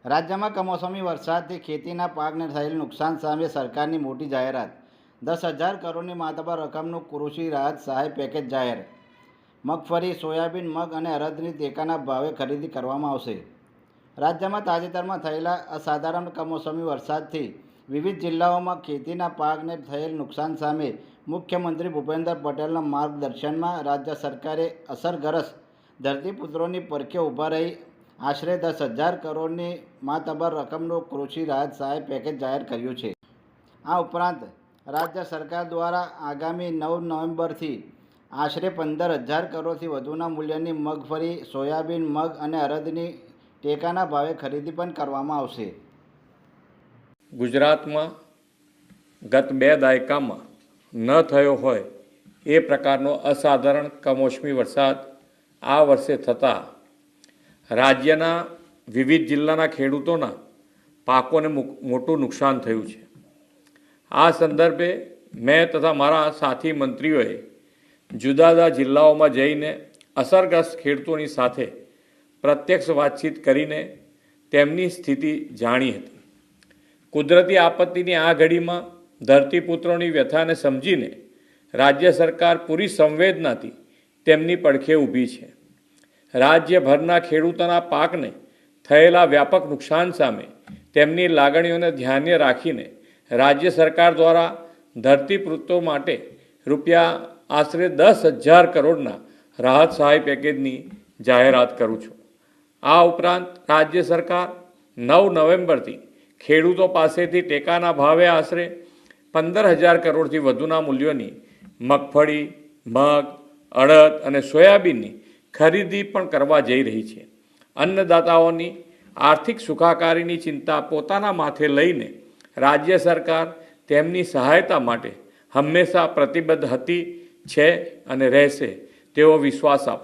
રાજ્યમાં કમોસમી વરસાદથી ખેતીના પાકને થયેલ નુકસાન સામે સરકારની મોટી જાહેરાત. 10,000 કરોડની માતબર રકમનું કૃષિ રાહત સહાય પેકેજ જાહેર. મગફળી, સોયાબીન, મગ અને અડદની ટેકાના ભાવે ખરીદી કરવામાં આવશે. રાજ્યમાં તાજેતરમાં થયેલા અસાધારણ કમોસમી વરસાદથી વિવિધ જિલ્લાઓમાં ખેતીના પાકને થયેલ નુકસાન સામે મુખ્યમંત્રી ભૂપેન્દ્ર પટેલના માર્ગદર્શનમાં રાજ્ય સરકારે અસરગ્રસ્ત ધરતીપુત્રોની પડખે ઊભા રહી આશરે 10,000 કરોડની માતબર રકમનું કૃષિ રાહત સહાય પેકેજ જાહેર કર્યું છે. આ ઉપરાંત રાજ્ય સરકાર દ્વારા આગામી 9 નવેમ્બરથી આશરે 15,000 કરોડથી વધુના મૂલ્યની મગફળી, સોયાબીન, મગ અને અડદની ટેકાના ભાવે ખરીદી પણ કરવામાં આવશે. ગુજરાતમાં ગત 2 દાયકામાં ન થયો હોય એ પ્રકારનો અસાધારણ કમોસમી વરસાદ આ વર્ષે થતાં રાજ્યના વિવિધ જિલ્લાના ખેડૂતોના પાકોને મોટું નુકસાન થયું છે. આ સંદર્ભે મેં તથા મારા સાથી મંત્રીઓએ જુદા જુદા જિલ્લાઓમાં જઈને અસરગ્રસ્ત ખેડૂતોની સાથે પ્રત્યક્ષ વાતચીત કરીને તેમની સ્થિતિ જાણી હતી. કુદરતી આપત્તિની આ ઘડીમાં ધરતીપુત્રોની વ્યથાને સમજીને રાજ્ય સરકાર પૂરી સંવેદનાથી તેમની પડખે ઊભી છે. રાજ્યભરના ખેડૂતોના પાકને થયેલા વ્યાપક નુકસાન સામે તેમની લાગણીઓને ધ્યાને રાખીને રાજ્ય સરકાર દ્વારા ધરતીપુત્રો માટે રૂપિયા આશરે 10,000 કરોડના રાહત સહાય પેકેજની જાહેરાત કરું છું. આ ઉપરાંત રાજ્ય સરકાર 9 નવેમ્બરથી ખેડૂતો પાસેથી ટેકાના ભાવે આશરે 15,000 કરોડથી વધુના મૂલ્યોની મગફળી, મગ, અડદ અને સોયાબીનની ખરીદી પણ કરવા જઈ રહી છે. અન્નદાતાઓની આર્થિક સુખાકારીની ચિંતા પોતાના માથે લઈને રાજ્ય સરકાર તેમની સહાયતા માટે હંમેશા પ્રતિબદ્ધ હતી, છે અને રહેશે તેવો વિશ્વાસ આપું છું.